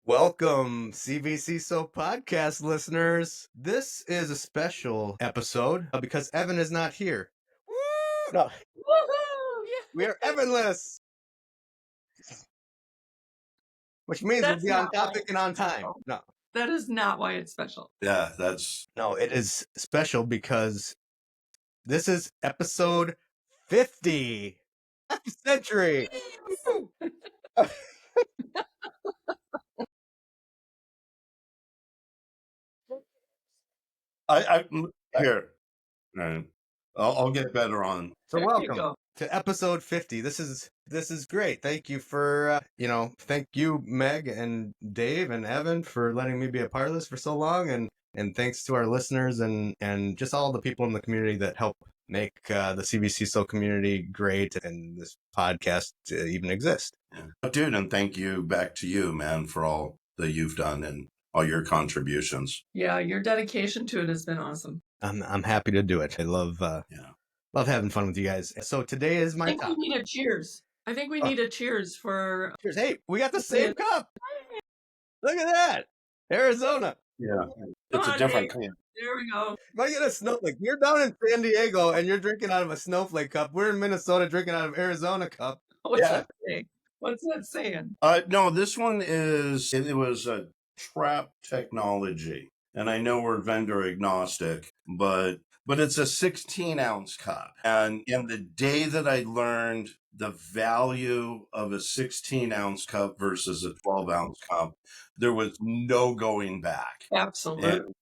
Welcome, CVC So Podcast listeners. This is a special episode because Evan is not here. Woo! No, Woohoo! Yeah. we are Evanless, which means That's we'll be on not why topic and on it's time. special. No, That is not why it's special. Yeah, that's no, it is special because this is episode 50. Half a century. I here. All right. I'll get better on. So There you welcome go. to episode 50. This is great. Thank you for thank you Meg and Dave and Evan for letting me be a part of this for so long, and thanks to our listeners and just all the people in the community that help make the CVCISO community great and this podcast even exist. Yeah. Dude, and thank you back to you, man, for all that you've done and all your contributions. Yeah, your dedication to it has been awesome. I'm happy to do it. I love having fun with you guys. So today is I my think topic. we need a cheers. I think we need a cheers for. Cheers. Hey, we got the same cup. Look at that. Arizona. Yeah. It's Come a different on, kind. There we go. If I get a snowflake, you're down in San Diego and you're drinking out of a snowflake cup. We're in Minnesota drinking out of Arizona cup. What's Yeah. that saying? What's that saying? No, this one is it was a trap technology. And I know we're vendor agnostic, but it's a 16-ounce cup. And in the day that I learned the value of a 16-ounce cup versus a 12-ounce cup, there was no going back. Absolutely. And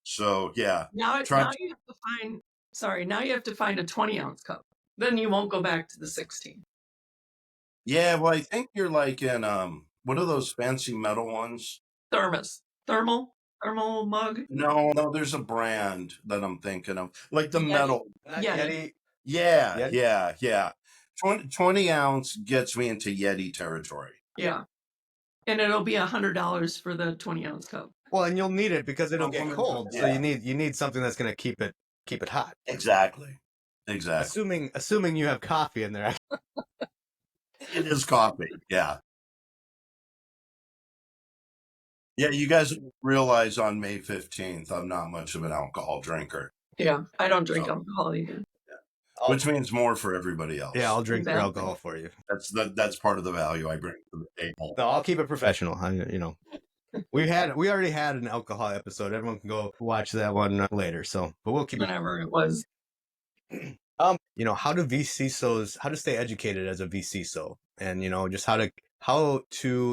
so, yeah. Now Try you have to find. Sorry, now you have to find a 20-ounce cup. Then you won't go back to the 16. Yeah, well, I think you're like in, what are those fancy metal ones? Thermal mug. No, there's a brand that I'm thinking of. Like the Yeti. metal. Yeti. Yeah, Yeti? yeah. 20 ounce gets me into Yeti territory. Yeah. And it'll be $100 for the 20-ounce cup. Well, and you'll need it because it'll get cold. So Yeah. you need something that's going to keep it hot. Exactly. Assuming you have coffee in there. It is coffee. Yeah. Yeah, you guys realize on May 15th, I'm not much of an alcohol drinker. Yeah, I don't drink alcohol either. Which means more for everybody else. Yeah, I'll drink your alcohol for you. That's part of the value I bring to the table. No, I'll keep it professional. We already had an alcohol episode. Everyone can go watch that one later. So, but we'll keep whenever it was. How to vCISOs, how to stay educated as a vCISO, and just how to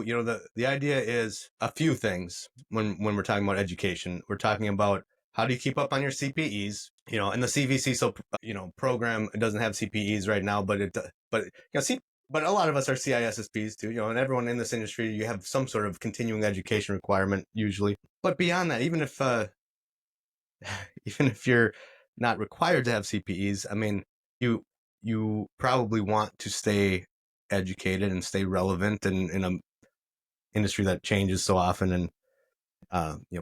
the idea is a few things when we're talking about education. We're talking about how do you keep up on your CPEs, and the CVC program, it doesn't have CPEs right now, but a lot of us are CISSPs too, and everyone in this industry, you have some sort of continuing education requirement usually. But beyond that, even if you're not required to have CPEs, I mean, you probably want to stay educated and stay relevant in an industry that changes so often, and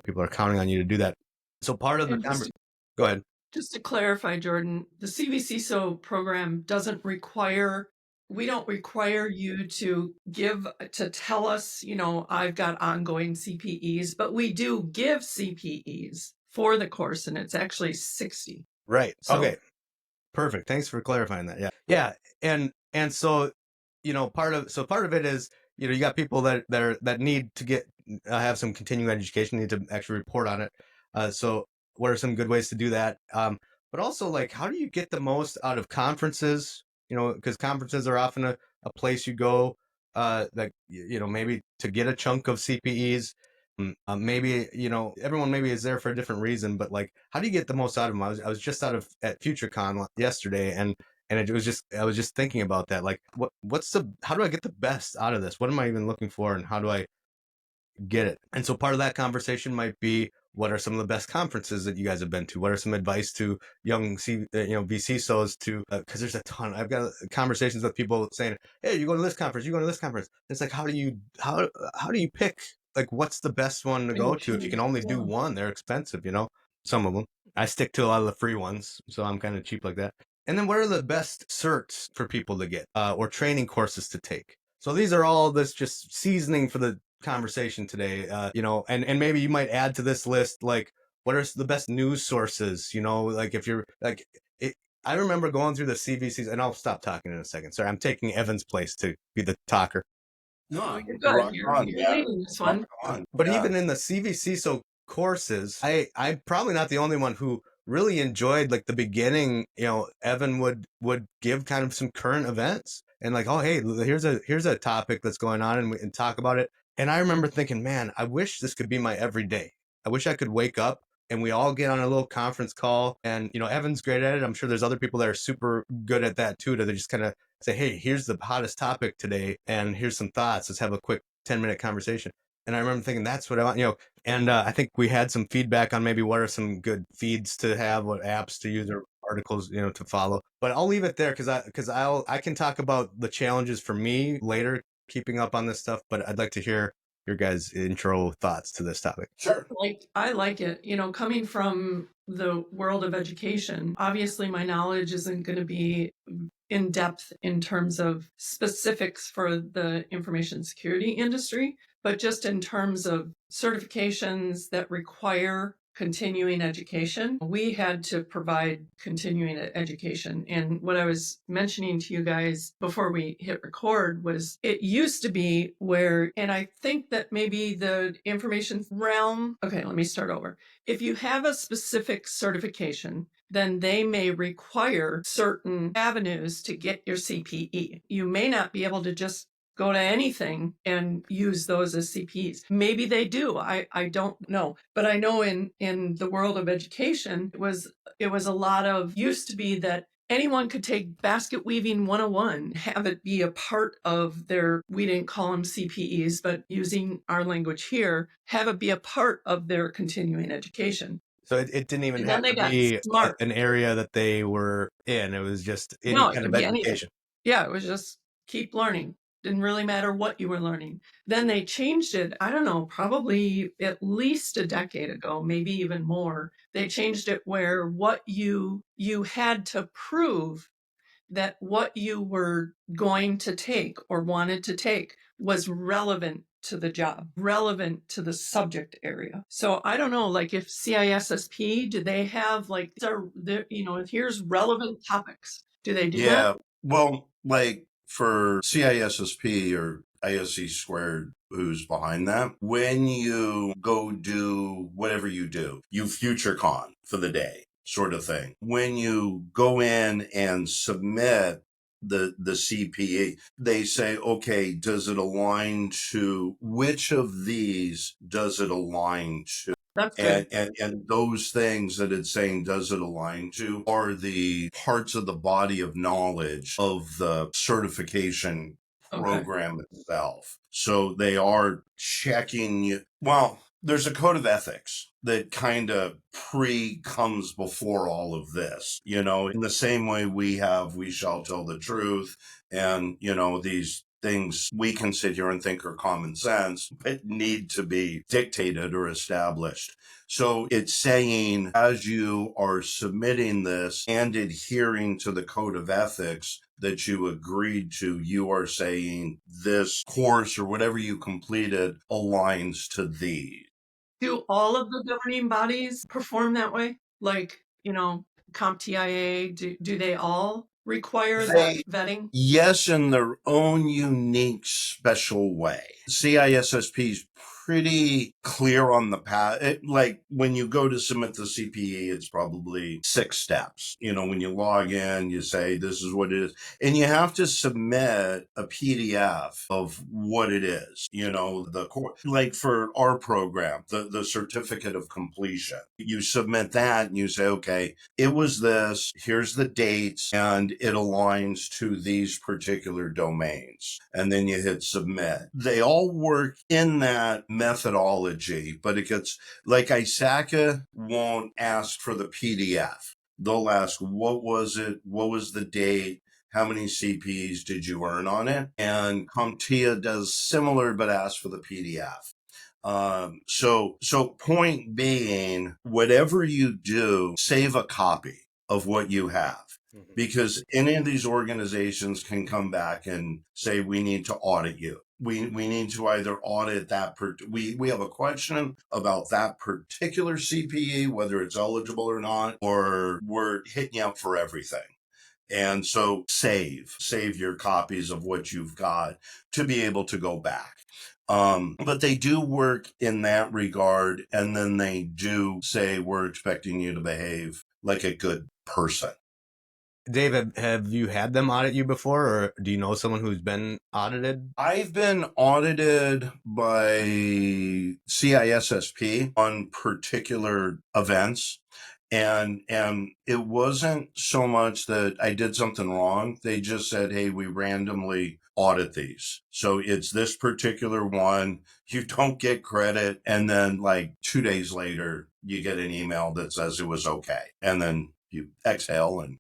people are counting on you to do that. So part of the conversation. Go ahead. Just to clarify, Jordan, the CVCISO program we don't require you to tell us, I've got ongoing CPEs, but we do give CPEs for the course, and it's actually 60. Right. Okay. Perfect. Thanks for clarifying that. Yeah. And so, part of it is, you got people that need to have some continuing education, need to actually report on it. So what are some good ways to do that? But also, like, how do you get the most out of conferences? Because conferences are often a place you go, maybe to get a chunk of CPEs. Maybe, everyone maybe is there for a different reason, but like, how do you get the most out of them? I was just at FutureCon yesterday, and I was just thinking about that. Like, how do I get the best out of this? What am I even looking for, and how do I get it? And so part of that conversation might be, what are some of the best conferences that you guys have been to? What are some advice to young vCISOs because there's a ton. I've got conversations with people saying, hey, you go to this conference, you go to this conference. It's like, how do you pick, like, what's the best one to go to? If you can only do one, they're expensive, some of them. I stick to a lot of the free ones, so I'm kind of cheap like that. And then what are the best certs for people to get, or training courses to take? So these are all this just seasoning for the conversation today. And maybe you might add to this list, like, what are the best news sources? Like if you're like, I remember going through the CVCs, and I'll stop talking in a second. Sorry, I'm taking Evan's place to be the talker. No, You're rock good. on, You're yeah. leading this Rock one. on. But yeah. even in the CVCISO courses, I'm probably not the only one who really enjoyed, like, the beginning. Evan would give kind of some current events and, like, oh, hey, here's a topic that's going on, and talk about it. And I remember thinking, man, I wish this could be my everyday. I wish I could wake up and we all get on a little conference call, and Evan's great at it. I'm sure there's other people that are super good at that too, to just kind of say, hey, here's the hottest topic today, and here's some thoughts. Let's have a quick 10-minute conversation. And I remember thinking, that's what I want. And I think we had some feedback on maybe what are some good feeds to have, what apps to use, or articles, to follow. But I'll leave it there, because I can talk about the challenges for me later, keeping up on this stuff. But I'd like to hear your guys' intro thoughts to this topic. Sure. I like it. Coming from the world of education, obviously my knowledge isn't going to be in depth in terms of specifics for the information security industry, but just in terms of certifications that require continuing education. We had to provide continuing education. And what I was mentioning to you guys before we hit record was, it used to be where, and I think that maybe the information realm, okay, let me start over. If you have a specific certification, then they may require certain avenues to get your CPE. You may not be able to just go to anything and use those as CPEs. Maybe they do. I don't know. But I know in the world of education, it was a lot of, used to be that anyone could take basket weaving 101, have it be a part of their, we didn't call them CPEs, but using our language here, have it be a part of their continuing education. So it didn't even And have then they to got be smart. an area that they were in. It was just any No, it kind could of be anything. education. Yeah, it was just keep learning. Didn't really matter what you were learning. Then they changed it, I don't know, probably at least a decade ago, maybe even more. They changed it where what you had to prove that what you were going to take or wanted to take was relevant to the job, relevant to the subject area. So I don't know, like if CISSP, do they have like, here's relevant topics. Do they do that? Yeah. Well, like for CISSP or ISC squared, who's behind that, when you go do whatever you do, you future con for the day sort of thing. When you go in and submit the CPE, they say, okay, does it align to, which of these does it align to? That's good. And those things that it's saying, does it align to, are the parts of the body of knowledge of the certification program itself. So they are checking you. Well, there's a code of ethics that kind of comes before all of this, in the same way we shall tell the truth. And, these things we can sit here and think are common sense, but need to be dictated or established. So it's saying, as you are submitting this and adhering to the code of ethics that you agreed to, you are saying this course or whatever you completed aligns to these. Do all of the governing bodies perform that way? Like, CompTIA, do they all require that vetting? Yes, in their own unique, special way. CISSP is pretty clear on the path. Like when you go to submit the CPE, it's probably 6 steps. When you log in, you say, this is what it is. And you have to submit a PDF of what it is. Like for our program, the certificate of completion. You submit that and you say, okay, it was this, here's the dates, and it aligns to these particular domains. And then you hit submit. They all work in that methodology, but it gets, like ISACA won't ask for the PDF. They'll ask, what was it? What was the date? How many CPs did you earn on it? And CompTIA does similar, but asks for the PDF. So point being, whatever you do, save a copy of what you have, because any of these organizations can come back and say, we need to audit you. we need to either audit that. We have a question about that particular CPE, whether it's eligible or not, or we're hitting you up for everything. And so save your copies of what you've got to be able to go back. But they do work in that regard. And then they do say, we're expecting you to behave like a good person. Dave, have you had them audit you before, or do you know someone who's been audited? I've been audited by CISSP on particular events. And it wasn't so much that I did something wrong. They just said, hey, we randomly audit these. So it's this particular one. You don't get credit. And then like 2 days later, you get an email that says it was okay. And then you exhale and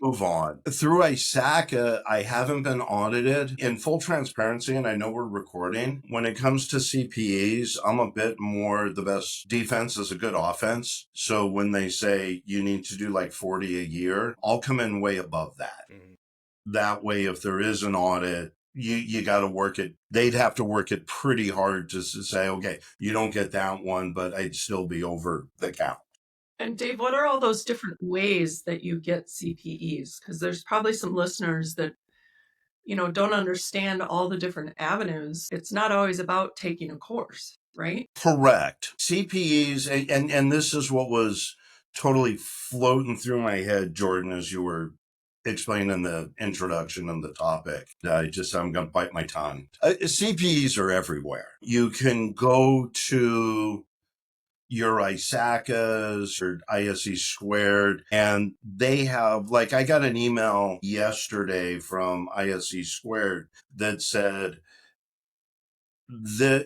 move on. Through ISACA, I haven't been audited. In full transparency, and I know we're recording, when it comes to CPEs, I'm a bit more the best defense is a good offense. So when they say you need to do like 40 a year, I'll come in way above that. Mm-hmm. That way, if there is an audit, you got to work it. They'd have to work it pretty hard to say, okay, you don't get that one, but I'd still be over the count. And Dave, what are all those different ways that you get CPEs? Because there's probably some listeners that, don't understand all the different avenues. It's not always about taking a course, right? Correct. CPEs, and this is what was totally floating through my head, Jordan, as you were explaining the introduction and the topic. I'm going to bite my tongue. CPEs are everywhere. You can go to your ISACAs or ISE squared, and they have, like, I got an email yesterday from ISE squared that said,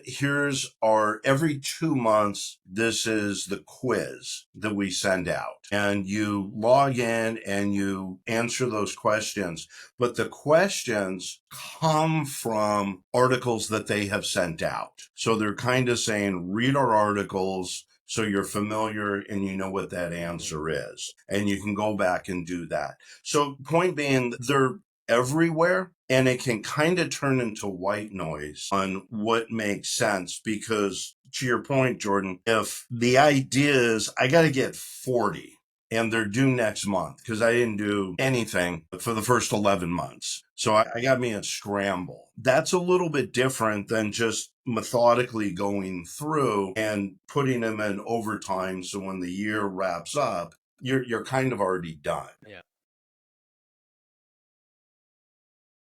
here's our every 2 months, this is the quiz that we send out, and you log in and you answer those questions. But the questions come from articles that they have sent out. So they're kind of saying, read our articles so you're familiar and you know what that answer is. And you can go back and do that. So point being, they're everywhere, and it can kind of turn into white noise on what makes sense, because to your point, Jordan, if the idea is I got to get 40 and they're due next month because I didn't do anything for the first 11 months. So I got me a scramble. That's a little bit different than just methodically going through and putting them in overtime. So when the year wraps up, you're kind of already done. Yeah.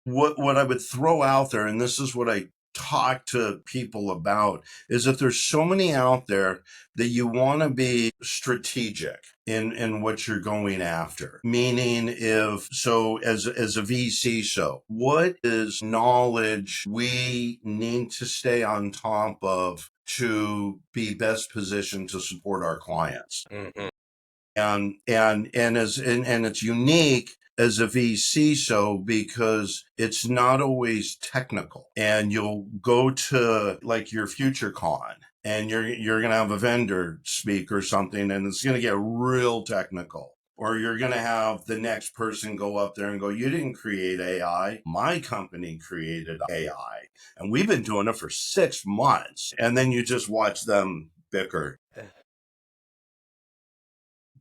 What I would throw out there, and this is what I talk to people about, is that there's so many out there that you want to be strategic in what you're going after. Meaning, as a vCISO, what is knowledge we need to stay on top of to be best positioned to support our clients? Mm-hmm. And it's unique as a vCISO because it's not always technical. And you'll go to like your FutureCon and you're going to have a vendor speak or something, and it's going to get real technical. Or you're going to have the next person go up there and go, you didn't create AI. My company created AI. And we've been doing it for 6 months. And then you just watch them bicker.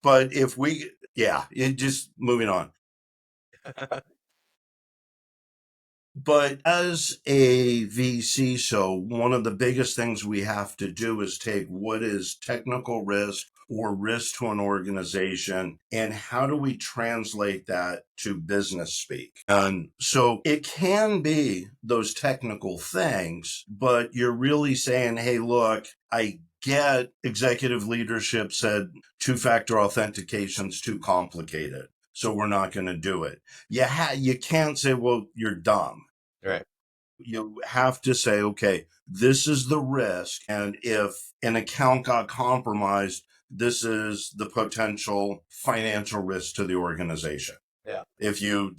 But moving on. But as a vCISO, one of the biggest things we have to do is take what is technical risk or risk to an organization, and how do we translate that to business speak? And so it can be those technical things, but you're really saying, hey, look, I get executive leadership said two-factor authentication's too complicated, so we're not going to do it. You can't say, well, you're dumb. Right. You have to say, okay, this is the risk. And if an account got compromised, this is the potential financial risk to the organization. Yeah. If you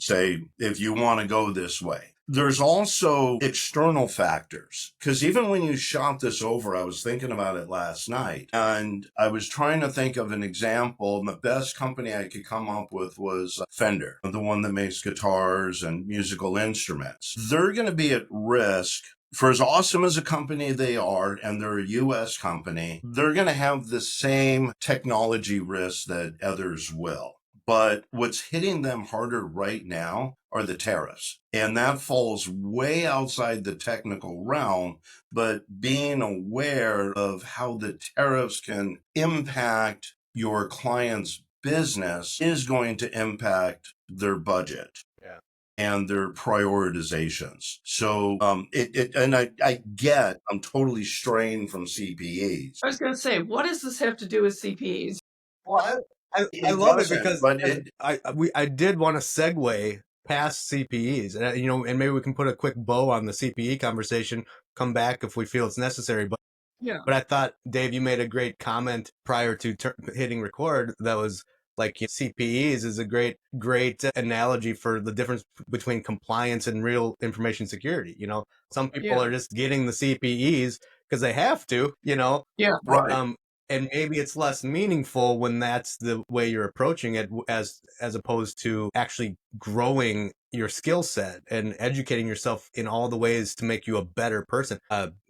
want to go this way. There's also external factors, because even when you shot this over, I was thinking about it last night, and I was trying to think of an example, and the best company I could come up with was Fender, the one that makes guitars and musical instruments. They're going to be at risk for as awesome as a company they are, and they're a US company, they're going to have the same technology risks that others will. But what's hitting them harder right now are the tariffs. And that falls way outside the technical realm, but being aware of how the tariffs can impact your client's business is going to impact their budget and their prioritizations. So I'm totally strained from CPEs. I was going to say, what does this have to do with CPEs? Well, I It love it doesn't, because but I did want to segue past CPEs, and and maybe we can put a quick bow on the CPE conversation. Come back if we feel it's necessary, but. Yeah. But I thought, Dave, you made a great comment prior to hitting record that was like CPEs is a great analogy for the difference between compliance and real information security. Some people are just getting the CPEs because they have to, Yeah. right. and maybe it's less meaningful when that's the way you're approaching it as opposed to actually growing your skill set and educating yourself in all the ways to make you a better person,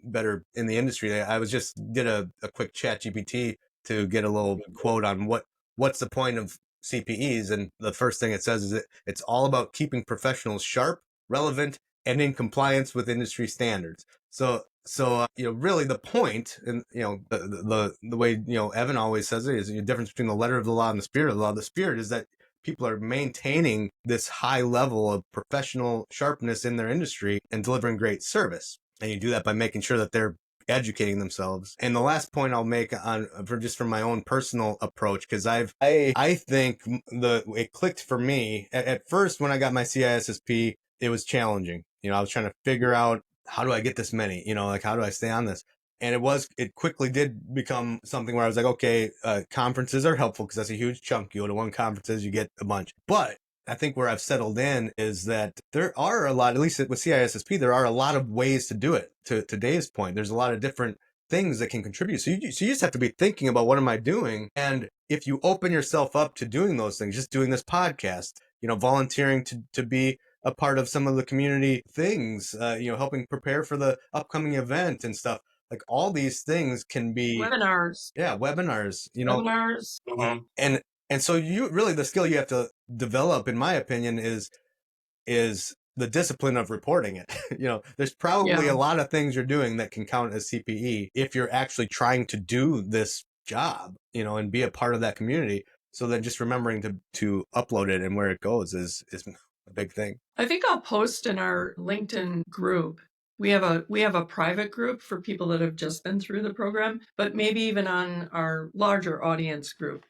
better in the industry. I was just did a quick chat GPT to get a little quote on what's the point of CPEs. And the first thing it says is that it's all about keeping professionals sharp, relevant, and in compliance with industry standards. So really the point, and the way Evan always says it is the difference between the letter of the law and the spirit of the law. The spirit is that people are maintaining this high level of professional sharpness in their industry and delivering great service. And you do that by making sure that they're educating themselves. And the last point I'll make from my own personal approach, because I think it clicked for me at first when I got my CISSP. It was challenging. I was trying to figure out, how do I get this many? Like, how do I stay on this? And it quickly did become something where I was like, okay, conferences are helpful because that's a huge chunk. You go to one conferences, you get a bunch. But I think where I've settled in is that there are a lot, at least with CISSP, there are a lot of ways to do it. To Dave's point, there's a lot of different things that can contribute. So you just have to be thinking about, what am I doing? And if you open yourself up to doing those things, just doing this podcast, volunteering to be a part of some of the community things, helping prepare for the upcoming event and stuff. Like, all these things can be webinars. Yeah, webinars. Webinars. Mhm. And so the skill you have to develop, in my opinion, is the discipline of reporting it. There's probably a lot of things you're doing that can count as CPE if you're actually trying to do this job, and be a part of that community. So then just remembering to upload it and where it goes is a big thing. I think I'll post in our LinkedIn group. We have a private group for people that have just been through the program, but maybe even on our larger audience group,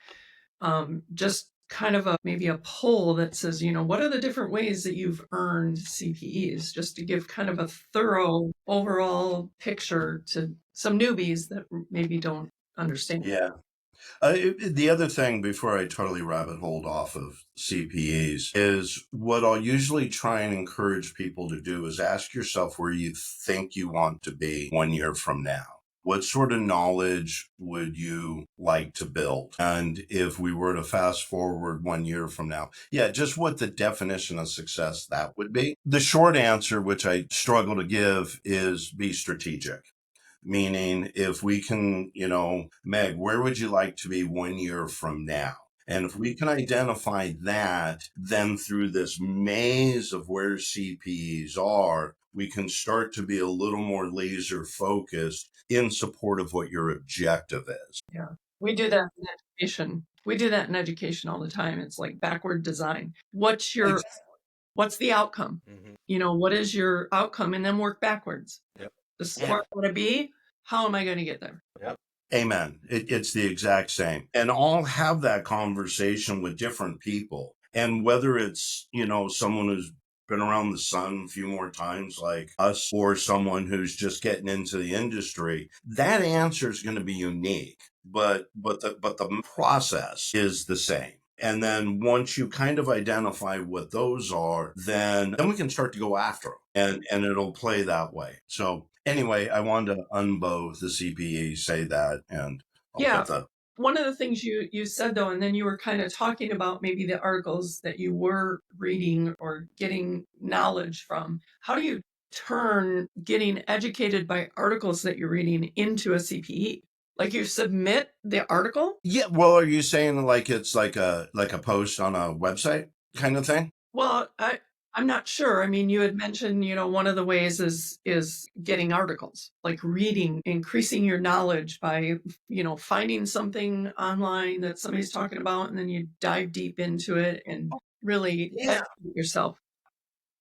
just kind of maybe a poll that says, what are the different ways that you've earned CPEs, just to give kind of a thorough overall picture to some newbies that maybe don't understand. Yeah. The other thing before I totally rabbit holed off of CPEs is what I'll usually try and encourage people to do is ask yourself where you think you want to be 1 year from now. What sort of knowledge would you like to build? And if we were to fast forward 1 year from now, just what the definition of success that would be. The short answer, which I struggle to give, is be strategic. Meaning, if we can, Meg, where would you like to be 1 year from now? And if we can identify that, then through this maze of where CPEs are, we can start to be a little more laser focused in support of what your objective is. Yeah. We do that in education. We do that in education all the time. It's like backward design. What's the outcome? Mm-hmm. What is your outcome? And then work backwards. Yep. This is where I want to be. How am I going to get there? Yep. Amen. It's the exact same. And I'll have that conversation with different people. And whether it's, someone who's been around the sun a few more times like us, or someone who's just getting into the industry, that answer is going to be unique. But the process is the same. And then once you kind of identify what those are, then we can start to go after them, and it'll play that way. So anyway, I wanted to unbow the CPE, say that, and I'll put one of the things you said, though, and then you were kind of talking about maybe the articles that you were reading or getting knowledge from. How do you turn getting educated by articles that you're reading into a CPE? Like you submit the article? Yeah. Well, are you saying like it's like a post on a website kind of thing? Well, I'm not sure. I mean, you had mentioned, one of the ways is getting articles, like reading, increasing your knowledge by, finding something online that somebody's talking about, and then you dive deep into it and really Yeah. educate yourself.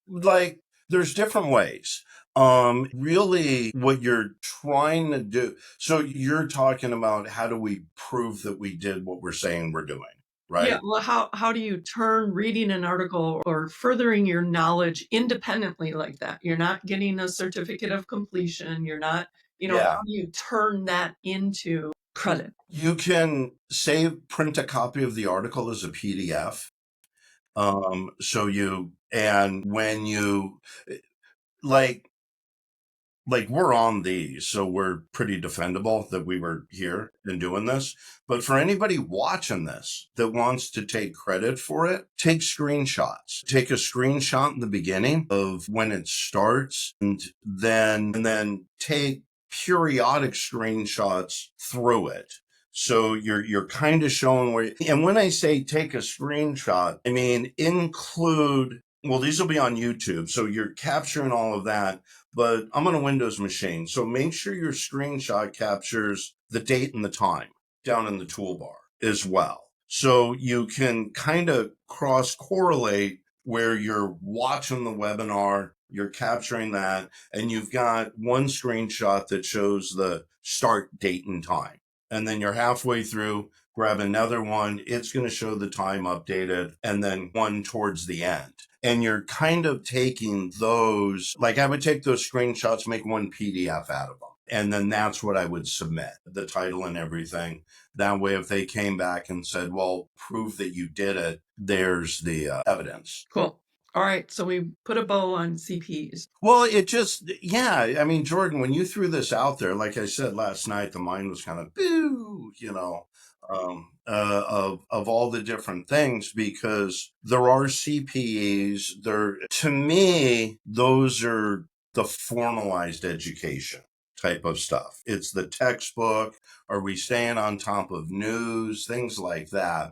Like there's different ways. Really what you're trying to do. So you're talking about how do we prove that we did what we're saying we're doing, Yeah. right? Well, how do you turn reading an article or furthering your knowledge independently like that? You're not getting a certificate of completion. You're not, Yeah. how do you turn that into credit? You can print a copy of the article as a PDF. So and when you like we're on these, so we're pretty defendable that we were here and doing this. But for anybody watching this that wants to take credit for it, take screenshots. Take a screenshot in the beginning of when it starts, and then take periodic screenshots through it. So you're kind of showing where, and when I say take a screenshot, I mean include, well, these will be on YouTube. So you're capturing all of that, but I'm on a Windows machine. So make sure your screenshot captures the date and the time down in the toolbar as well. So you can kind of cross correlate where you're watching the webinar, you're capturing that, and you've got one screenshot that shows the start date and time. And then you're halfway through, grab another one. It's going to show the time updated, and then one towards the end. And you're kind of taking those, like I would take those screenshots, make one PDF out of them. And then that's what I would submit, the title and everything. That way, if they came back and said, well, prove that you did it, there's the evidence. Cool. All right. So we put a bow on CPs. Well, it just, yeah. I mean, Jordan, when you threw this out there, like I said last night, the mind was kind of, boo, of all the different things, because there are CPEs. To me, those are the formalized education type of stuff. It's the textbook. Are we staying on top of news? Things like that.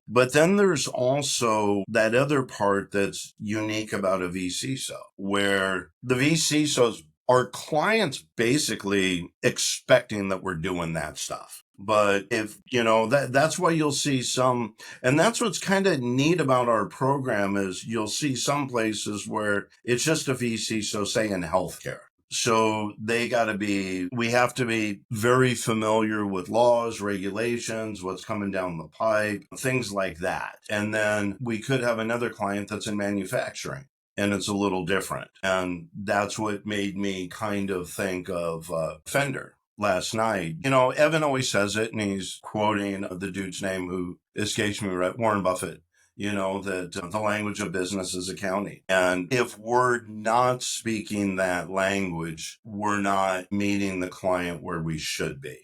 But then there's also that other part that's unique about a vCISO, where the vCISOs, our clients basically expecting that we're doing that stuff. But if, that's why you'll see some, and that's what's kind of neat about our program is you'll see some places where it's just a vCISO, say in healthcare. So we have to be very familiar with laws, regulations, what's coming down the pipe, things like that. And then we could have another client that's in manufacturing, and it's a little different. And that's what made me kind of think of Fender last night. Evan always says it, and he's quoting the dude's name who escapes me, right? Warren Buffett. That the language of business is accounting. And if we're not speaking that language, we're not meeting the client where we should be.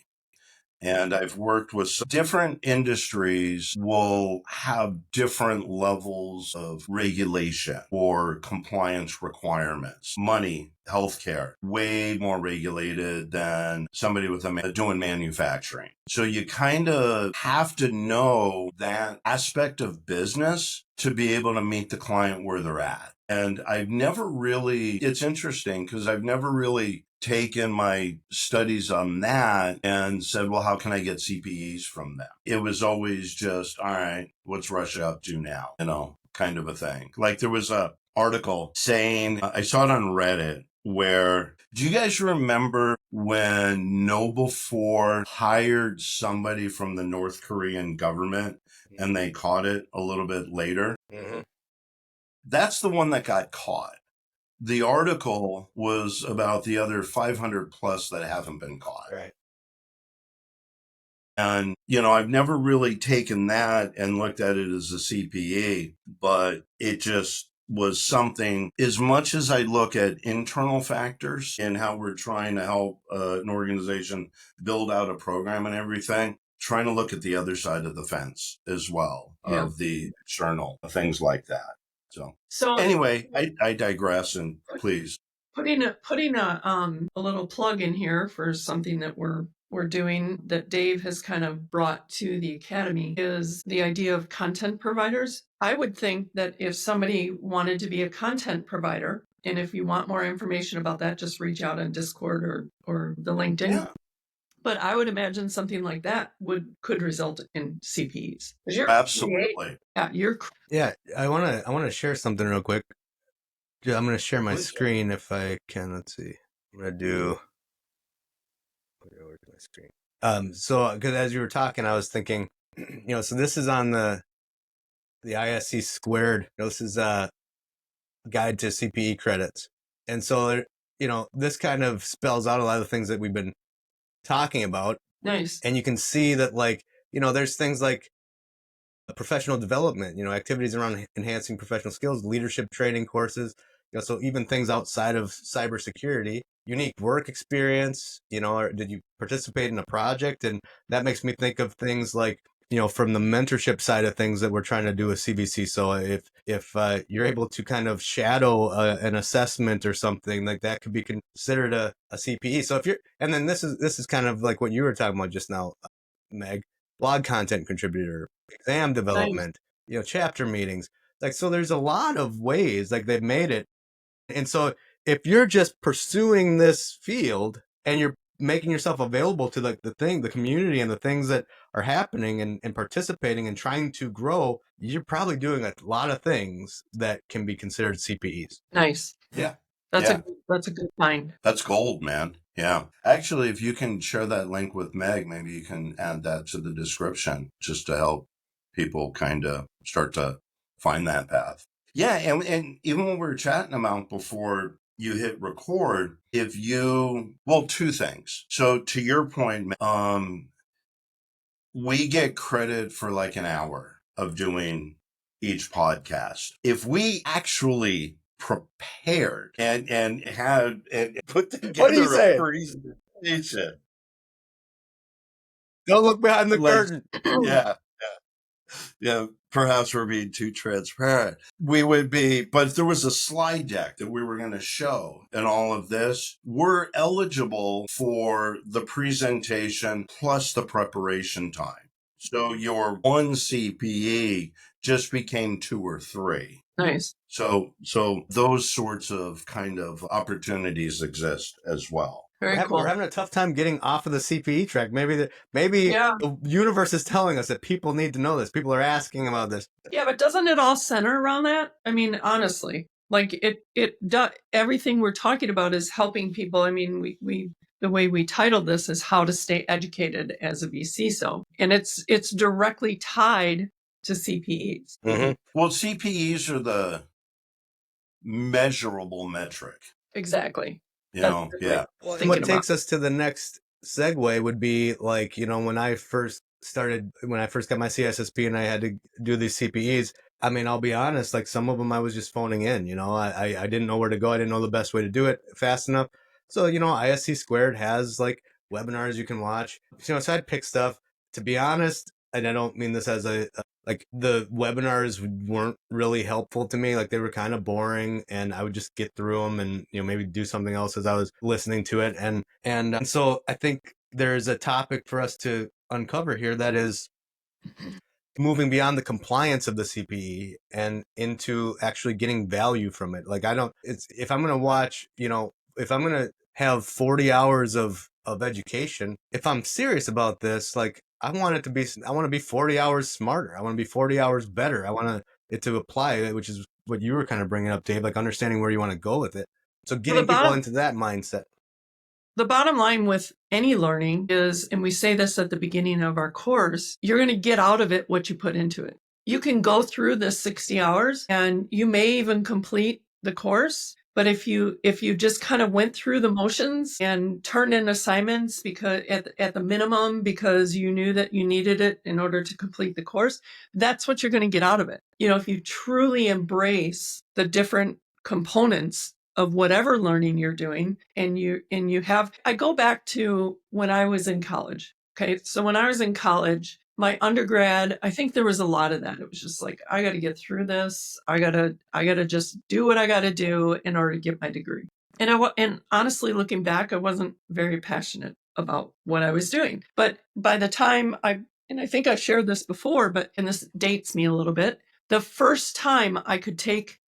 And I've worked with some different industries will have different levels of regulation or compliance requirements. Money, healthcare, way more regulated than somebody doing manufacturing. So you kind of have to know that aspect of business to be able to meet the client where they're at. And it's interesting because I've never really taken my studies on that and said, well, how can I get CPEs from them? It was always just, all right, what's Russia up to now? Kind of a thing. Like there was a article saying, I saw it on Reddit, where, do you guys remember when Noble 4 hired somebody from the North Korean government and they caught it a little bit later? Mm-hmm. That's the one that got caught. The article was about the other 500 plus that haven't been caught. Right. And, I've never really taken that and looked at it as a CPE, but it just was something. As much as I look at internal factors and how we're trying to help an organization build out a program and everything, trying to look at the other side of the fence as well, of the external things like that. So anyway, I digress, and please. Putting a little plug in here for something that we're doing that Dave has kind of brought to the academy is the idea of content providers. I would think that if somebody wanted to be a content provider, and if you want more information about that, just reach out on Discord or the LinkedIn. Yeah, But I would imagine something like that could result in CPEs. absolutely. Yeah, I wanna share something real quick. Yeah, I'm gonna share my Please. screen if I can. Let's see. I'm gonna do. Where's my screen? So because as you were talking, I was thinking, so this is on the ISC squared. This is a guide to CPE credits, and so this kind of spells out a lot of the things that we've been talking about. Nice. And you can see that, like, there's things like professional development, activities around enhancing professional skills, leadership training courses, so even things outside of cybersecurity, unique work experience, or did you participate in a project? And that makes me think of things like, from the mentorship side of things that we're trying to do with CVC. So if you're able to kind of shadow an assessment or something like that, could be considered a CPE. So and then this is kind of like what you were talking about just now, Meg, blog content contributor, exam development, chapter meetings. Like, so there's a lot of ways, like, they've made it. And so if you're just pursuing this field and you're making yourself available to the community and the things that are happening and participating and trying to grow, you're probably doing a lot of things that can be considered CPEs. Nice. Yeah. That's a good find. That's gold, man. Yeah. Actually, if you can share that link with Meg, maybe you can add that to the description just to help people kind of start to find that path. Yeah. And even when we were chatting about before you hit record, two things. So to your point, we get credit for like an hour of doing each podcast. If we actually prepared and had and put together a presentation. Don't look behind the curtain. Yeah. Perhaps we're being too transparent. We would be, but if there was a slide deck that we were going to show and all of this, we're eligible for the presentation plus the preparation time. So your one CPE just became 2 or 3. Nice. So those sorts of kind of opportunities exist as well. We're having a tough time getting off of the CPE track. Maybe the universe is telling us that people need to know this. People are asking about this. Yeah, but doesn't it all center around that? I mean, honestly, like everything we're talking about is helping people. I mean, the way we titled this is how to stay educated as a vCISO, and it's directly tied to CPEs. Mm-hmm. Well, CPEs are the measurable metric. Exactly. Yeah. Well, what takes us to the next segue would be, like, when I first got my CSSP and I had to do these CPEs, I mean, I'll be honest, like, some of them I was just phoning in, I didn't know where to go. I didn't know the best way to do it fast enough. So, ISC Squared has like webinars you can watch, so I'd pick stuff. To be honest, and I don't mean this as like, the webinars weren't really helpful to me. Like, they were kind of boring, and I would just get through them and, maybe do something else as I was listening to it. And so I think there's a topic for us to uncover here that is moving beyond the compliance of the CPE and into actually getting value from it. Like, if I'm going to watch, if I'm going to have 40 hours of education, if I'm serious about this, like, I want to be 40 hours smarter. I want to be 40 hours better. I want it to apply, which is what you were kind of bringing up, Dave, like understanding where you want to go with it. So getting people into that mindset. The bottom line with any learning is, and we say this at the beginning of our course, you're going to get out of it what you put into it. You can go through this 60 hours and you may even complete the course. But if you just kind of went through the motions and turned in assignments because at the minimum, because you knew that you needed it in order to complete the course, that's what you're going to get out of it. If you truly embrace the different components of whatever learning you're doing, and you have, I go back to when I was in college. Okay. So when I was in college, my undergrad, I think there was a lot of that. It was just like, I got to get through this. I got to just do what I got to do in order to get my degree. And honestly, looking back, I wasn't very passionate about what I was doing. But by the time and I think I shared this before, and this dates me a little bit, the first time I could take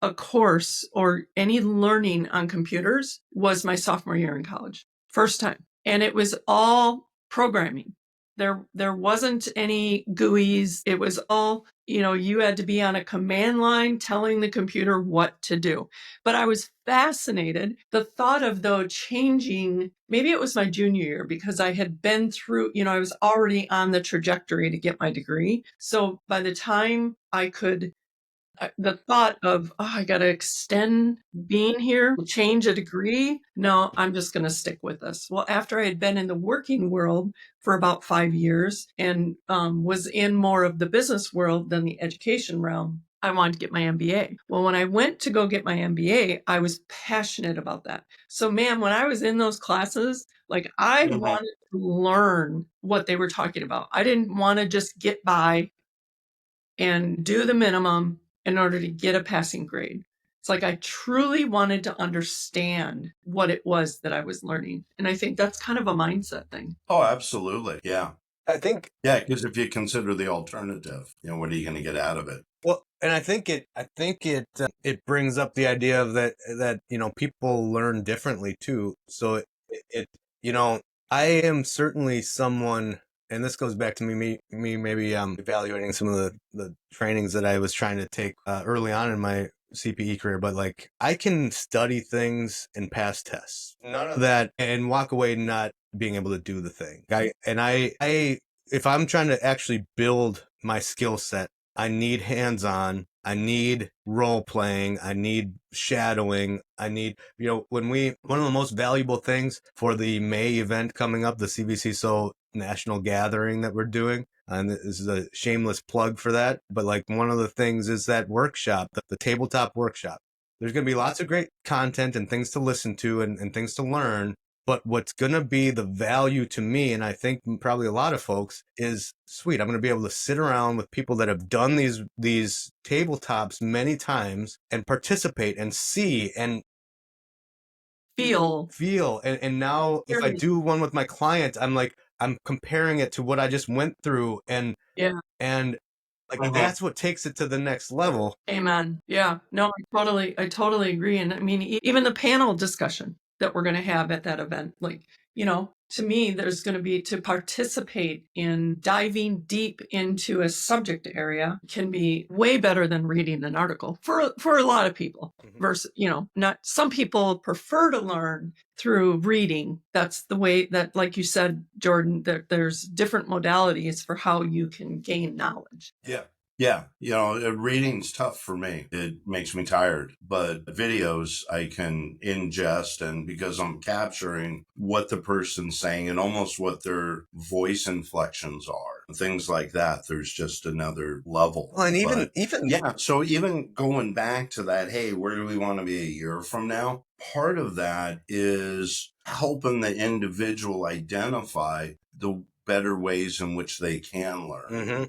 a course or any learning on computers was my sophomore year in college. First time. And it was all programming. There wasn't any GUIs. It was all, you had to be on a command line telling the computer what to do. But I was fascinated. The thought of though changing, maybe it was my junior year because I had been through, I was already on the trajectory to get my degree. So by the time I could the thought of, I got to extend being here, change a degree. No, I'm just going to stick with this. Well, after I had been in the working world for about 5 years and was in more of the business world than the education realm, I wanted to get my MBA. Well, when I went to go get my MBA, I was passionate about that. So, man, when I was in those classes, like I wanted to learn what they were talking about. I didn't want to just get by and do the minimum in order to get a passing grade. It's like I truly wanted to understand what it was that I was learning. And I think that's kind of a mindset thing. Oh, absolutely. Yeah. I think, Yeah, because if you consider the alternative, what are you going to get out of it? well, and I think it brings up the idea of that people learn differently too. So it I am certainly someone, and this goes back to me maybe evaluating some of the trainings that I was trying to take early on in my CPE career, but like I can study things and pass tests, none of that, and walk away not being able to do the thing. I if I'm trying to actually build my skill set, I need hands-on. I need role playing. I need shadowing. I need, one of the most valuable things for the May event coming up, the CVC national gathering that we're doing. And this is a shameless plug for that. But like one of the things is that workshop, the tabletop workshop. There's going to be lots of great content and things to listen to and things to learn. But what's going to be the value to me, and I think probably a lot of folks, is sweet. I'm going to be able to sit around with people that have done these tabletops many times and participate and see and Feel. And now if I do one with my client, I'm comparing it to what I just went through and like that's what takes it to the next level. Amen. Yeah. No, I totally agree. And I mean, even the panel discussion that we're going to have at that event, like, to me, there's going to be to participate in diving deep into a subject area can be way better than reading an article for a lot of people. Versus, not some people prefer to learn through reading. That's the way that, like you said, Jordan, there's different modalities for how you can gain knowledge. Yeah. Yeah, reading's tough for me. It makes me tired. But videos I can ingest, and because I'm capturing what the person's saying and almost what their voice inflections are, things like that, there's just another level. Well, and even yeah, so even going back to that, hey, where do we want to be a year from now? Part of that is helping the individual identify the better ways in which they can learn.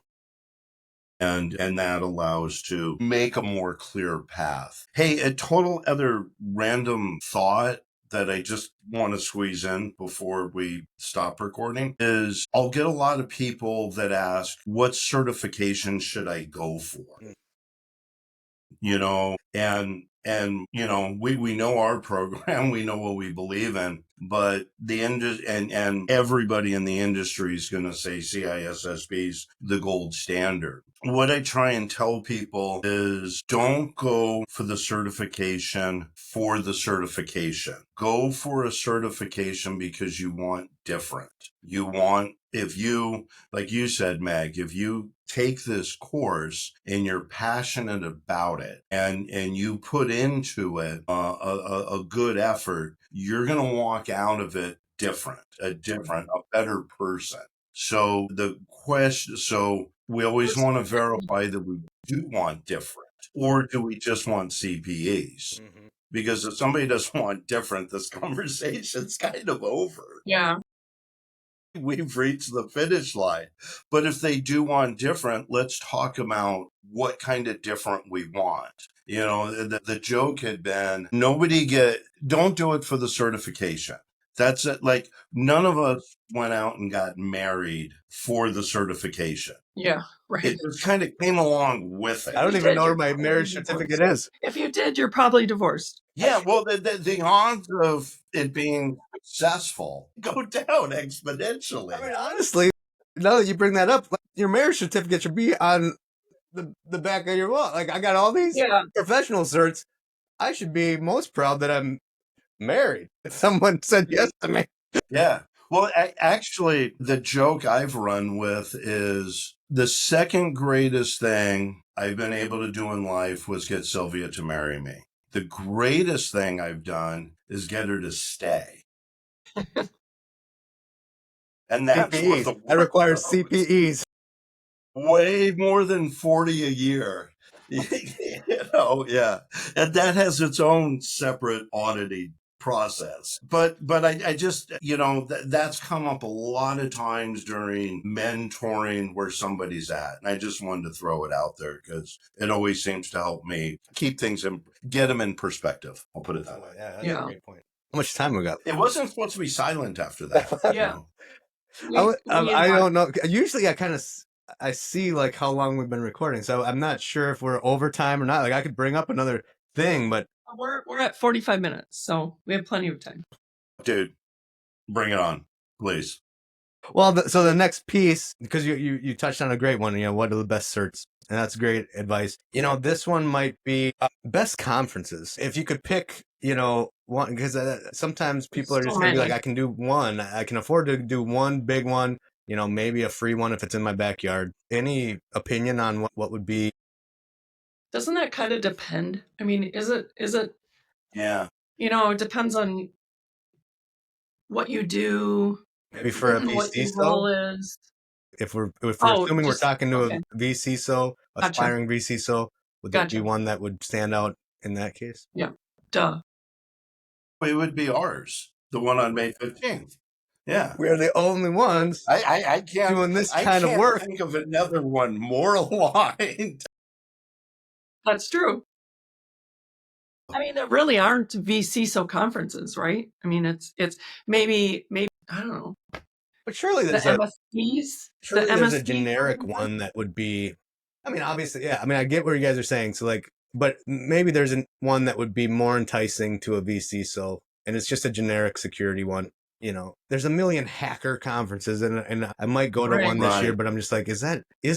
And that allows to make a more clear path. Hey, a total other random thought that I just want to squeeze in before we stop recording is I'll get a lot of people that ask, what certification should I go for? We know our program, we know what we believe in, but and everybody in the industry is going to say CISSP is the gold standard. What I try and tell people is don't go for the certification for the certification. Go for a certification because you want different. Like you said, Meg, if you take this course and you're passionate about it and you put into it a good effort, you're going to walk out of it a better person. So we always want to verify that we do want different, or do we just want CPEs? Because if somebody doesn't want different, this conversation's kind of over. Yeah. we've reached the finish line. But if they do want different, let's talk about what kind of different we want. The joke had been don't do it for the certification. That's it. Like, none of us went out and got married for the certification. Yeah, right. It just kind of came along with it. I don't You even did, know where you're my probably marriage divorced. certificate is. If you did, you're probably divorced. Yeah, well, the odds of it being successful go down exponentially. I mean, honestly, now that you bring that up, like, your marriage certificate should be on the back of your wall. Like, I got all these Yeah. professional certs. I should be most proud that I'm married. If someone said yes to me. Yeah. Well, actually, the joke I've run with is the second greatest thing I've been able to do in life was get Sylvia to marry me. The greatest thing I've done is get her to stay. And that's where CPEs. the That work requires goes. CPEs. Way more than 40 a year. Yeah. And that has its own separate auditing process. But I just, that's come up a lot of times during mentoring where somebody's at. And I just wanted to throw it out there because it always seems to help me keep things get them in perspective. I'll put it that way. Yeah, that's a great point. How much time we got? It wasn't supposed to be silent after that. Yeah. I don't know. Usually I see like how long we've been recording, so I'm not sure if we're over time or not. Like, I could bring up another thing, but We're at 45 minutes, so we have plenty of time. Dude, bring it on, please. Well, so the next piece, because you touched on a great one, what are the best certs? And that's great advice. This one might be best conferences. If you could pick, one, because sometimes people are just going to be like, I can do one. I can afford to do one big one, maybe a free one if it's in my backyard. Any opinion on what would be? Doesn't that kind of depend? I mean, is it? Yeah. It depends on what you do. Maybe for a what your role vCISO? is. If we're assuming we're talking to okay. a vCISO, aspiring vCISO, would that be Gotcha. one that would stand out in that case? Yeah. Duh. It would be ours, the one on May 15th. Yeah. We're the only ones I can't doing this kind of work. think of another one more aligned. That's true. I mean, there really aren't vCISO conferences, right? I mean, it's maybe I don't know. But surely The there's MSPs. surely the there's a MSP generic conferences? one that would be. I mean, obviously, yeah. I mean, I get what you guys are saying. So, like, but maybe there's one that would be more enticing to a vCISO, and it's just a generic security one. There's a million hacker conferences, and I might go to one this year, Right. but I'm just like, is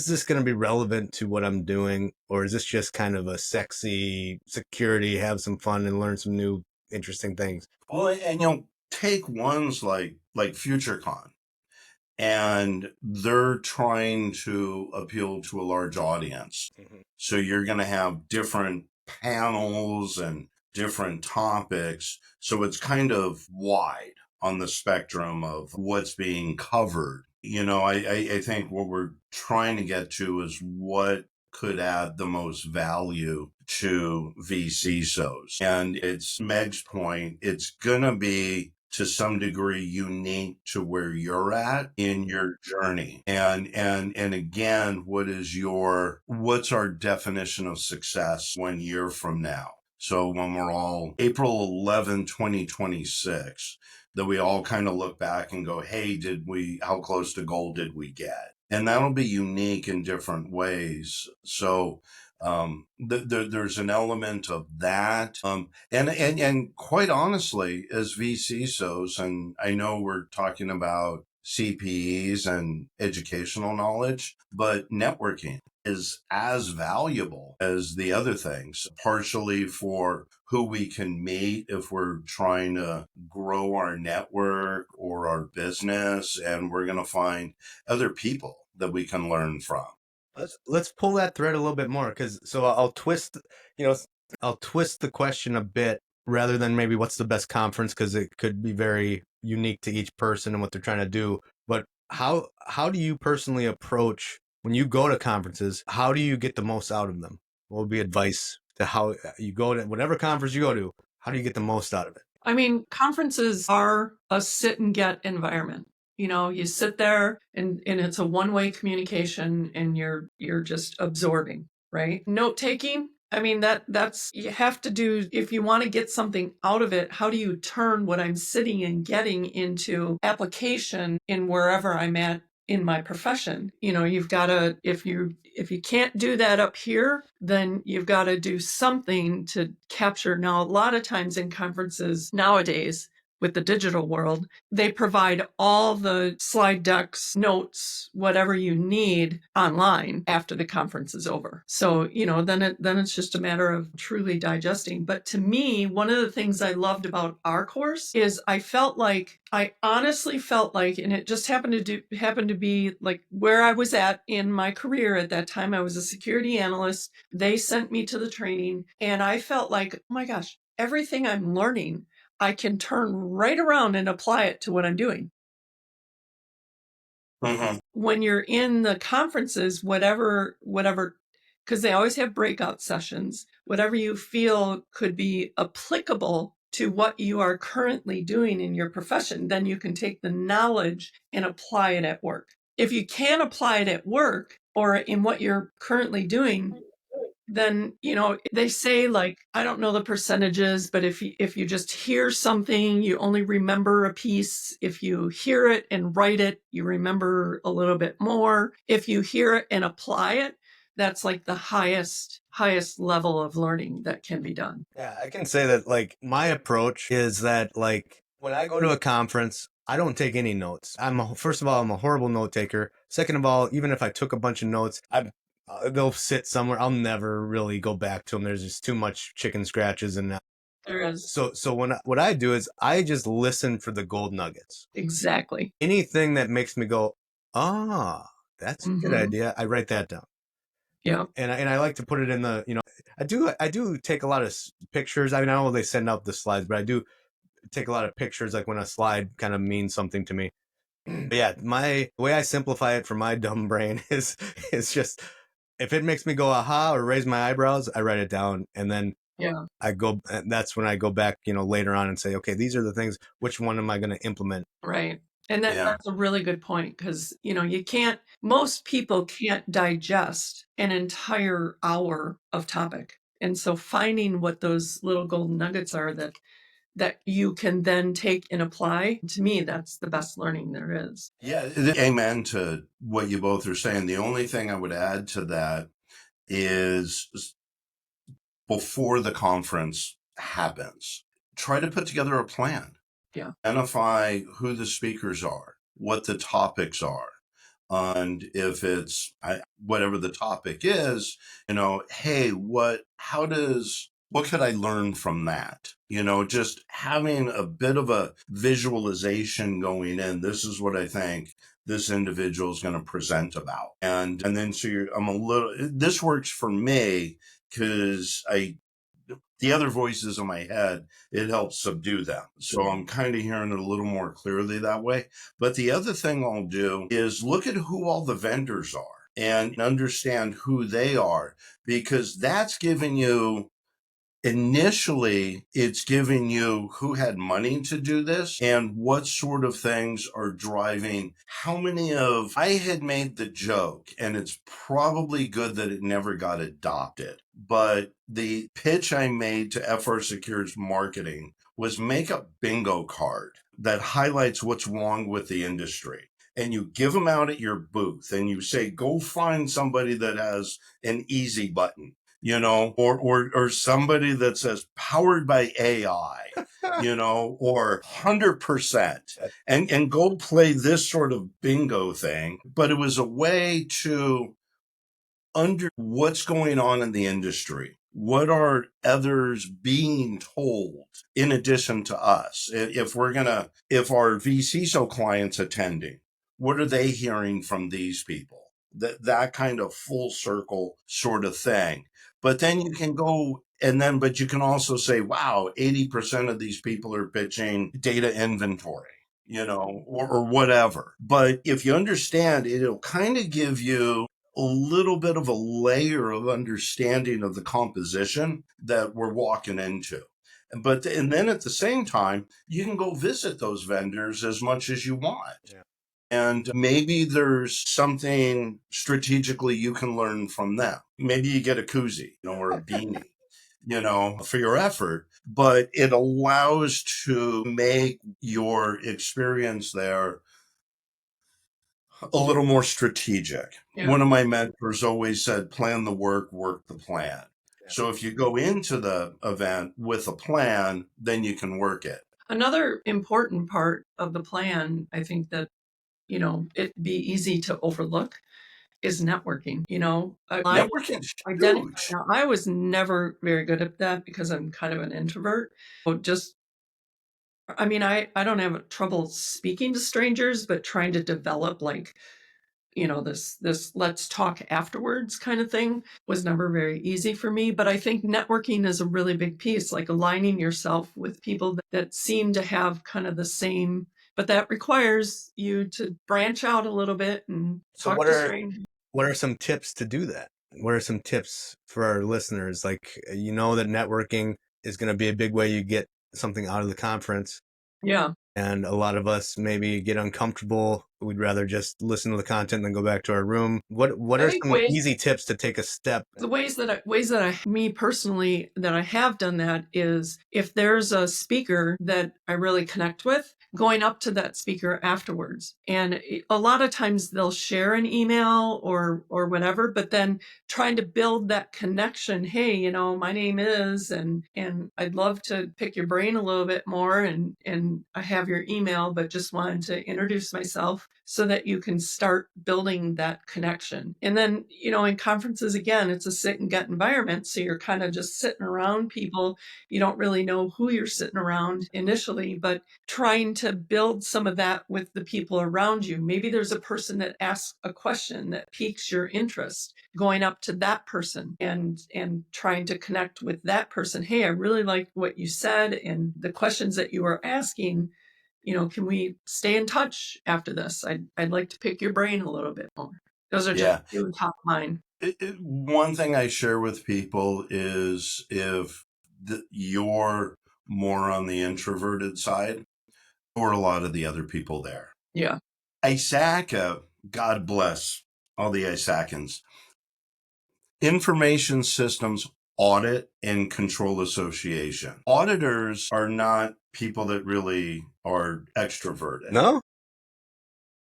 this going to be relevant to what I'm doing, or is this just kind of a sexy security, have some fun and learn some new interesting things? Well, and take ones like FutureCon, and they're trying to appeal to a large audience. Mm-hmm. So you're going to have different panels and different topics. So it's kind of wide on the spectrum of what's being covered. I think what we're trying to get to is what could add the most value to vCISOs. And it's Meg's point, it's going to be to some degree unique to where you're at in your journey. And again, what's our definition of success 1 year from now? So when we're all April 11, 2026, that we all kind of look back and go, hey, how close to goal did we get? And that'll be unique in different ways. So there's an element of that. And quite honestly, as vCISOs, and I know we're talking about CPEs and educational knowledge, but networking is as valuable as the other things, partially for who we can meet if we're trying to grow our network or our business, and we're going to find other people that we can learn from. Let's pull that thread a little bit more, because I'll twist the question a bit rather than maybe what's the best conference, because it could be very unique to each person and what they're trying to do. But how do you personally approach when you go to conferences? How do you get the most out of them? What would be advice to how you go to whatever conference you go to? How do you get the most out of it? I mean, conferences are a sit and get environment. You sit there and it's a one-way communication and you're just absorbing, right? Note taking. I mean, that's you have to do if you want to get something out of it. How do you turn what I'm sitting and getting into application in wherever I'm at in my profession? You've got to, if you can't do that up here, then you've got to do something to capture. Now, a lot of times in conferences nowadays, with the digital world, they provide all the slide decks, notes, whatever you need online after the conference is over. So, then it's just a matter of truly digesting. But to me, one of the things I loved about our course is I honestly felt like, and it just happened to be like where I was at in my career at that time. I was a security analyst. They sent me to the training and I felt like, oh my gosh, everything I'm learning, I can turn right around and apply it to what I'm doing. Mm-hmm. When you're in the conferences, whatever, because they always have breakout sessions, whatever you feel could be applicable to what you are currently doing in your profession, then you can take the knowledge and apply it at work. If you can't apply it at work or in what you're currently doing, then, they say, like, I don't know the percentages, but if you just hear something, you only remember a piece. If you hear it and write it, you remember a little bit more. If you hear it and apply it, that's like the highest level of learning that can be done. Yeah, I can say that, like, my approach is that, like, when I go to a conference, I don't take any notes. First of all, I'm a horrible note taker. Second of all, even if I took a bunch of notes, they'll sit somewhere. I'll never really go back to them. There's just too much chicken scratches and There is. So what I do is I just listen for the gold nuggets. Exactly. Anything that makes me go, that's a good idea, I write that down. Yeah. And I like to put it in the, I do take a lot of pictures. I mean, I know they send out the slides, but I do take a lot of pictures, like when a slide kind of means something to me. But yeah, the way I simplify it for my dumb brain is just, if it makes me go aha or raise my eyebrows, I write it down, and then Yeah. that's when I go back, later on and say, okay, these are the things, which one am I going to implement? Right. And that's a really good point because, most people can't digest an entire hour of topic. And so finding what those little golden nuggets are that you can then take and apply, to me, that's the best learning there is. Yeah, amen to what you both are saying. The only thing I would add to that is before the conference happens, try to put together a plan. Yeah. Identify who the speakers are, what the topics are. And if it's whatever the topic is, hey, what could I learn from that? Just having a bit of a visualization going in. This is what I think this individual is going to present about. And then this works for me because the other voices in my head, it helps subdue them. So I'm kind of hearing it a little more clearly that way. But the other thing I'll do is look at who all the vendors are and understand who they are, because that's giving you, initially, it's giving you who had money to do this and what sort of things are driving. I had made the joke, and it's probably good that it never got adopted, but the pitch I made to FR Secure's marketing was make a bingo card that highlights what's wrong with the industry. And you give them out at your booth and you say, go find somebody that has an easy button, or somebody that says powered by AI, or 100%, and go play this sort of bingo thing. But it was a way to under what's going on in the industry. What are others being told in addition to us? If our vCISO clients attending, what are they hearing from these people? That kind of full circle sort of thing. But then you can go but you can also say, wow, 80% of these people are pitching data inventory, or whatever. But if you understand, it'll kind of give you a little bit of a layer of understanding of the composition that we're walking into. And then at the same time, you can go visit those vendors as much as you want. Yeah. And maybe there's something strategically you can learn from them. Maybe you get a koozie, or a beanie, for your effort, but it allows to make your experience there a little more strategic. Yeah. One of my mentors always said, plan the work the plan. Yeah. So if you go into the event with a plan, then you can work it. Another important part of the plan, I think that, it'd be easy to overlook is networking. Networking's Identity. huge. Now, I was never very good at that because I'm kind of an introvert. So I don't have trouble speaking to strangers, but trying to develop this let's talk afterwards kind of thing was never very easy for me. But I think networking is a really big piece, like aligning yourself with people that seem to have kind of the same, but that requires you to branch out a little bit and So talk to strangers. what are some tips to do that? What are some tips for our listeners? Like, that networking is going to be a big way you get something out of the conference. Yeah. And a lot of us maybe get uncomfortable. We'd rather just listen to the content than go back to our room. What are some easy tips to take a step? The ways that me personally, that I have done that is if there's a speaker that I really connect with, going up to that speaker afterwards. And a lot of times they'll share an email or whatever, but then trying to build that connection. Hey, my name is, and I'd love to pick your brain a little bit more. And I have your email, but just wanted to introduce myself so that you can start building that connection. And then, in conferences, again, it's a sit and get environment. So you're kind of just sitting around people. You don't really know who you're sitting around initially, but trying to build some of that with the people around you. Maybe there's a person that asks a question that piques your interest, going up to that person and trying to connect with that person. Hey, I really liked what you said and the questions that you were asking. Can we stay in touch after this? I'd like to pick your brain a little bit more. Those are just two top of mind. One thing I share with people is if you're more on the introverted side, or a lot of the other people there. Yeah. ISACA, God bless all the ISACans. Information Systems Audit and Control Association. Auditors are not people that really are extroverted. No?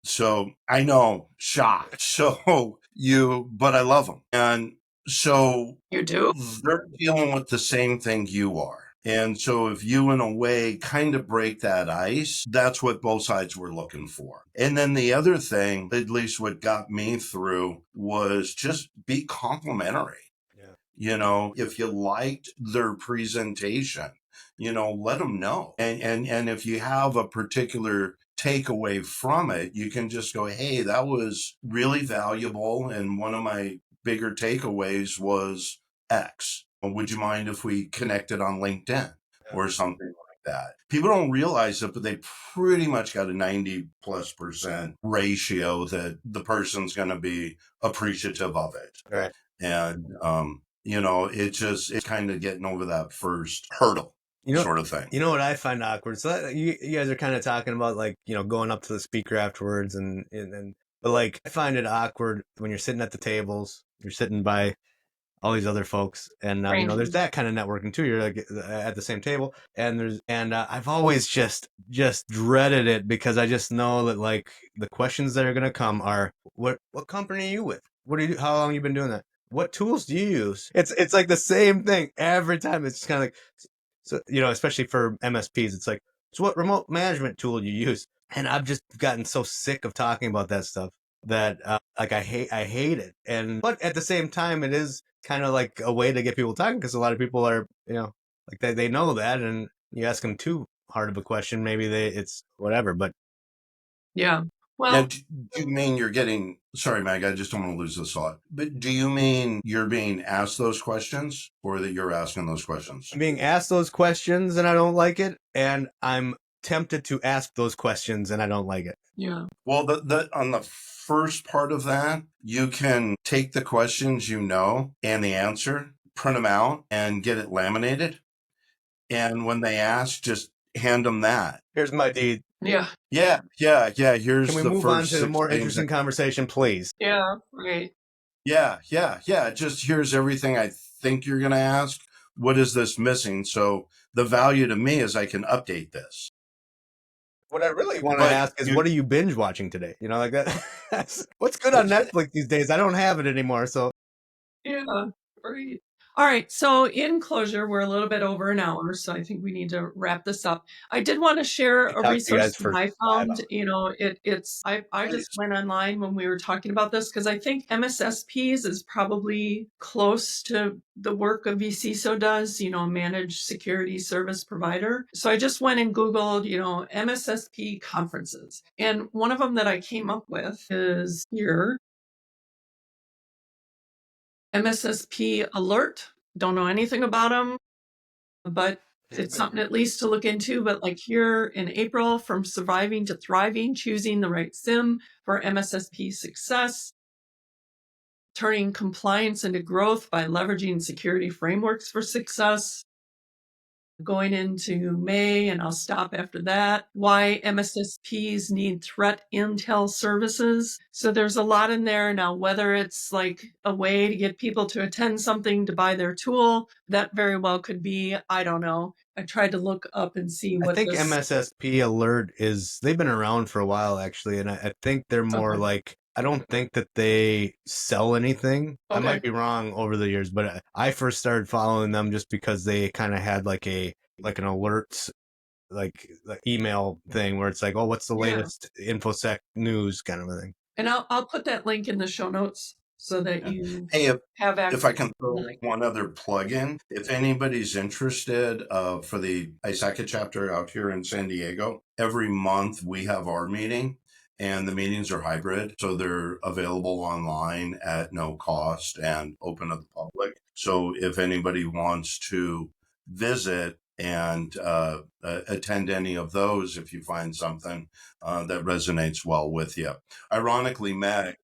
So I know, shock. But I love them. And so you do. They're dealing with the same thing you are. And so if you, in a way, kind of break that ice, that's what both sides were looking for. And then the other thing, at least what got me through, was just be complimentary. Yeah. If you liked their presentation, let them know. And if you have a particular takeaway from it, you can just go, hey, that was really valuable. And one of my bigger takeaways was X. Would you mind if we connected on LinkedIn or something like that? People don't realize it, but they pretty much got a 90+% ratio that the person's going to be appreciative of it. Right. And, it's kind of getting over that first hurdle. Sort of thing. You know what I find awkward? So you guys are kind of talking about going up to the speaker afterwards but I find it awkward when you're sitting at the tables, you're sitting by all these other folks, and there's that kind of networking too. You're at the same table, and I've always just dreaded it because I just know that the questions that are gonna come are what company are you with? What do you do? How long have you been doing that? What tools do you use? It's like the same thing every time. It's kind of so, especially for MSPs, it's like, so what remote management tool do you use? And I've just gotten so sick of talking about that stuff that I hate it. But at the same time, it is kind of like a way to get people talking because a lot of people are, they know that, and you ask them too hard of a question, maybe it's whatever. But yeah. Well, now, do you mean you're getting, sorry, Meg, I just don't want to lose this thought, but do you mean you're being asked those questions or that you're asking those questions? I'm being asked those questions and I don't like it. And I'm tempted to ask those questions and I don't like it. Yeah. Well, on the first part of that, you can take the questions and the answer, print them out and get it laminated. And when they ask, just hand them that. Here's my deed. Yeah. Yeah. Here's Can we the move on first to the 6 more things interesting that- conversation, please? Yeah. Right. Yeah. Just here's everything I think you're going to ask. What is this missing? So the value to me is I can update this. What I really want to But ask is, you- what are you binge watching today? You know, like that. What's good on Netflix these days? I don't have it anymore. So Yeah. Right. All right. So in closure, we're a little bit over an hour, so I think we need to wrap this up. I did want to share I a talked to you resource guys for that I 5 found. hours. You know, I just went online when we were talking about this because I think MSSPs is probably close to the work a vCISO does, you know, managed security service provider. So I just went and Googled, you know, MSSP conferences. And one of them that I came up with is here. MSSP Alert. Don't know anything about them, but it's something at least to look into. But like here in April, from surviving to thriving, choosing the right SIM for MSSP success, turning compliance into growth by leveraging security frameworks for success. Going into May, and I'll stop after that. Why MSSPs need threat intel services. So there's a lot in there. Now, whether it's like a way to get people to attend something to buy their tool, that very well could be. I don't know. I tried to look up and see I what think this. MSSP Alert they've been around for a while, actually. And I think they're more Okay. like, I don't think that they sell anything. I Okay. might be wrong over the years, but I first started following them just because they kind of had like an alerts, like email thing where it's like, oh, what's the Yeah. latest InfoSec news kind of a thing. And I'll put that link in the show notes so that you Hey, have access. if I can throw to that. one other plug in, if anybody's interested for the ISACA chapter out here in San Diego, every month we have our meeting, and the meetings are hybrid. So they're available online at no cost and open to the public. So if anybody wants to visit and attend any of those, if you find something that resonates well with you. Ironically, Matt,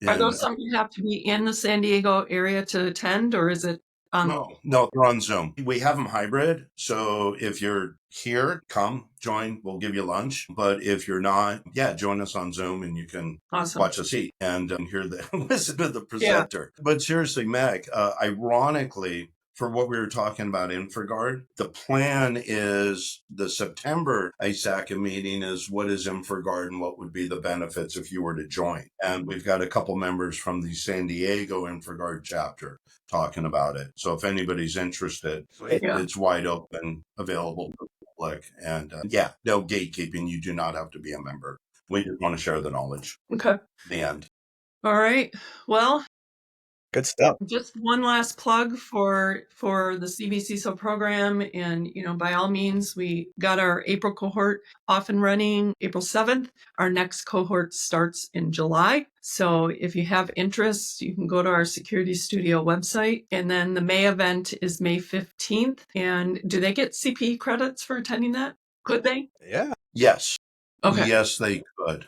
Are those something you have to be in the San Diego area to attend, or is it on? No, they're on Zoom. We have them hybrid. So if you're here, come, join, we'll give you lunch. But if you're not, join us on Zoom and you can watch us eat and hear the listen to the presenter. Yeah. But seriously, Meg, ironically, for what we were talking about InfraGard, the plan is the September ISACA meeting is what is InfraGard and what would be the benefits if you were to join. And we've got a couple members from the San Diego InfraGard chapter talking about it. So if anybody's interested, it's wide open, available to the public. And no gatekeeping. You do not have to be a member. We just want to share the knowledge. Okay. The end. All right. Well, good stuff. Just one last plug for the CVCISO program. And, you know, by all means, we got our April cohort off and running April 7th. Our next cohort starts in July. So if you have interest, you can go to our Security Studio website. And then the May event is May 15th. And do they get CPE credits for attending that? Could they? Yeah. Yes. Okay. Yes, they could.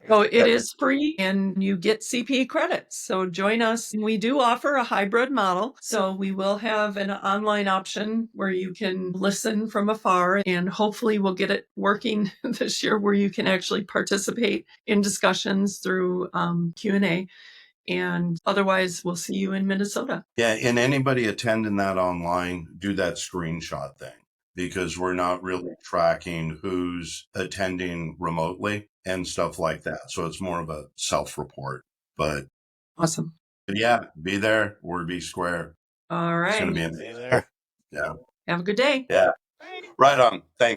So it is free and you get CPE credits. So join us. We do offer a hybrid model. So we will have an online option where you can listen from afar, and hopefully we'll get it working this year where you can actually participate in discussions through Q&A. And otherwise, we'll see you in Minnesota. Yeah, and anybody attending that online, do that screenshot thing, because we're not really tracking who's attending remotely and stuff like that. So it's more of a self-report. But awesome. But yeah, be there or be square. All right. It's going to be there. Yeah. Have a good day. Yeah. Right on. Thanks.